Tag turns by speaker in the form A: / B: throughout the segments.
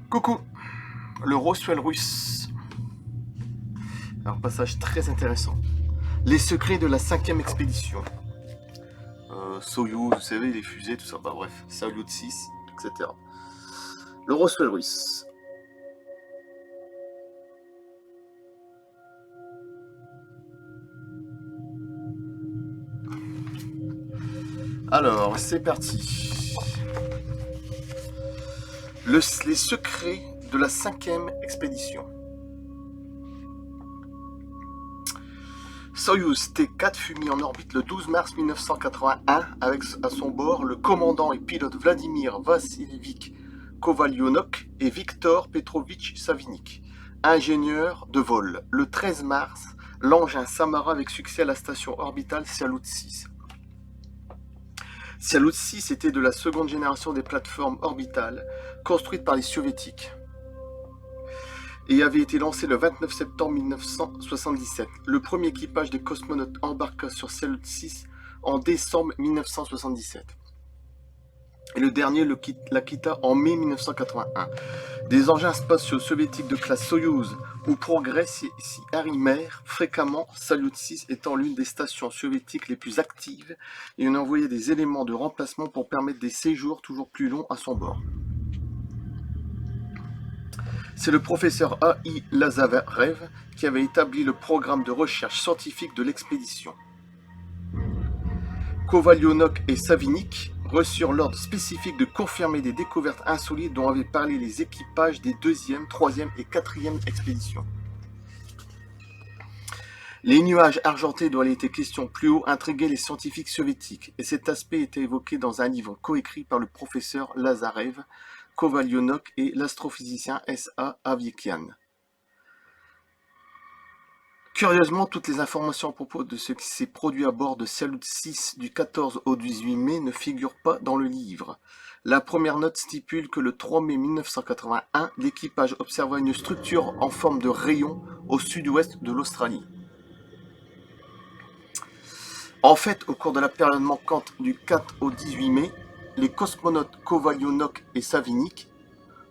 A: Coucou, le Roswell russe. Alors, passage très intéressant. Les secrets de la 5e expédition. Soyouz, vous savez, les fusées, tout ça. Bah bref, Salyut 6, etc. Le Roswell russe. Alors, c'est parti. Les secrets de la 5e expédition. Soyouz T4 fut mis en orbite le 12 mars 1981 avec à son bord le commandant et pilote Vladimir Vassilievich Kovalyonok et Viktor Petrovitch Savinik, ingénieurs de vol. Le 13 mars, l'engin s'amarra avec succès à la station orbitale Salyut 6. Salyut 6 était de la seconde génération des plateformes orbitales construites par les soviétiques et avait été lancé le 29 septembre 1977. Le premier équipage des cosmonautes embarqua sur Salyut 6 en décembre 1977. Et le dernier la quitta en mai 1981. Des engins spatiaux soviétiques de classe Soyouz ou Progress s'y arrimèrent fréquemment, Salyut 6 étant l'une des stations soviétiques les plus actives, et on envoyait des éléments de remplacement pour permettre des séjours toujours plus longs à son bord. C'est le professeur A.I. Lazarev qui avait établi le programme de recherche scientifique de l'expédition. Kovalyonok et Savinik reçurent l'ordre spécifique de confirmer des découvertes insolites dont avaient parlé les équipages des 2e, 3e et 4e expéditions. Les nuages argentés dont il était question plus haut intriguaient les scientifiques soviétiques, et cet aspect était évoqué dans un livre coécrit par le professeur Lazarev, Kovalyonok et l'astrophysicien S.A. Avikian. Curieusement, toutes les informations à propos de ce qui s'est produit à bord de Salyut 6 du 14 au 18 mai ne figurent pas dans le livre. La première note stipule que le 3 mai 1981, l'équipage observa une structure en forme de rayon au sud-ouest de l'Australie. En fait, au cours de la période manquante du 4 au 18 mai, les cosmonautes Kovalyonok et Savinik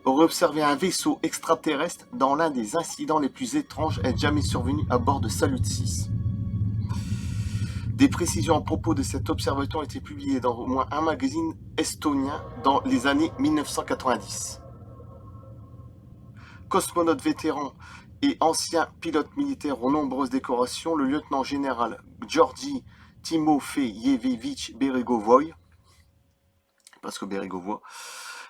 A: aurait observé un vaisseau extraterrestre dans l'un des incidents les plus étranges jamais survenus à bord de Salyut 6. Des précisions à propos de cette observation ont été publiées dans au moins un magazine estonien dans les années 1990. Cosmonaute vétéran et ancien pilote militaire aux nombreuses décorations, le lieutenant-général Georgi Timofeyevich Beregovoy, parce que Beregovoy,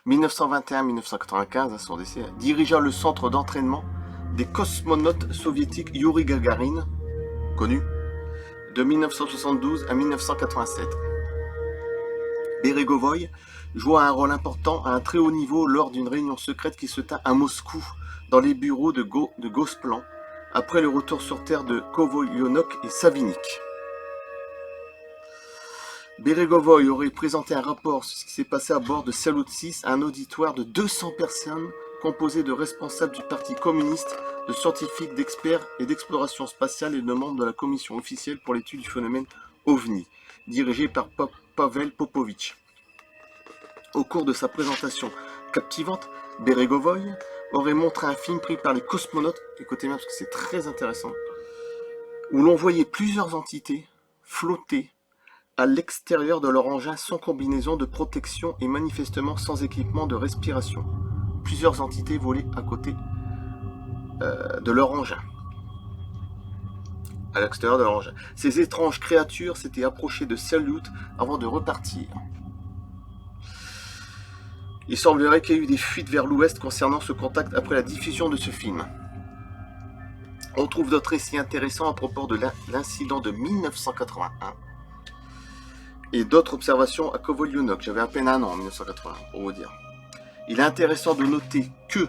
A: 1921-1995, à son décès, dirigea le centre d'entraînement des cosmonautes soviétiques Yuri Gagarin, connu, de 1972 à 1987. Beregovoy joua un rôle important à un très haut niveau lors d'une réunion secrète qui se tint à Moscou, dans les bureaux de Gosplan, après le retour sur Terre de Kovalyonok et Savinik. Beregovoy aurait présenté un rapport sur ce qui s'est passé à bord de Salyut 6 à un auditoire de 200 personnes composé de responsables du Parti communiste, de scientifiques, d'experts et d'exploration spatiale et de membres de la commission officielle pour l'étude du phénomène OVNI, dirigée par Pavel Popovitch. Au cours de sa présentation captivante, Beregovoy aurait montré un film pris par les cosmonautes, écoutez bien parce que c'est très intéressant, où l'on voyait plusieurs entités flotter à l'extérieur de leur engin sans combinaison de protection et manifestement sans équipement de respiration. Plusieurs entités volaient à côté de leur engin. À l'extérieur de leur engin. Ces étranges créatures s'étaient approchées de Salyut avant de repartir. Il semblerait qu'il y ait eu des fuites vers l'ouest concernant ce contact après la diffusion de ce film. On trouve d'autres récits intéressants à propos de l'incident de 1981 et d'autres observations à Kovalyonok. J'avais à peine un an en 1981, pour vous dire. Il est intéressant de noter que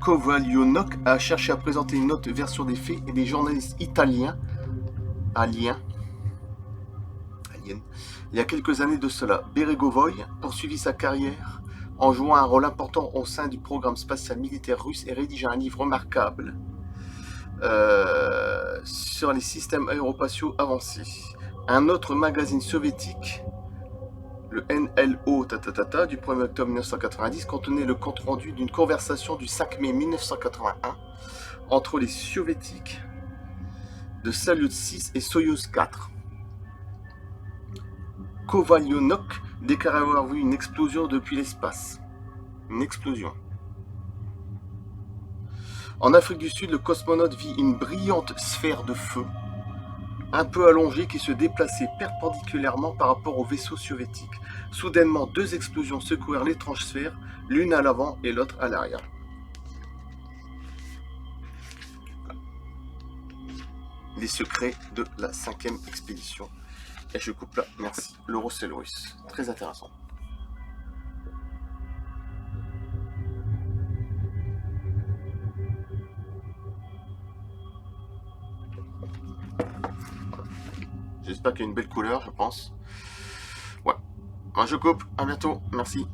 A: Kovalyonok a cherché à présenter une autre version des faits et des journalistes italiens, aliens, il y a quelques années de cela. Beregovoy poursuivit sa carrière en jouant un rôle important au sein du programme spatial militaire russe et rédigea un livre remarquable sur les systèmes aérospatiaux avancés. Un autre magazine soviétique Le NLO du 1er octobre 1990 contenait le compte-rendu d'une conversation du 5 mai 1981 entre les soviétiques de Salyut 6 et Soyouz 4. Kovalyonok déclarait avoir vu une explosion depuis l'espace. Une explosion. En Afrique du Sud, le cosmonaute vit une brillante sphère de feu, un peu allongée, qui se déplaçait perpendiculairement par rapport au vaisseau soviétique. Soudainement, 2 explosions secouèrent l'étrange sphère, l'une à l'avant et l'autre à l'arrière. Les secrets de la 5e expédition. Et je coupe là, merci. L'Eurocelrus. Très intéressant. J'espère qu'il y a une belle couleur, je pense. Ouais. Moi je coupe, à bientôt, merci.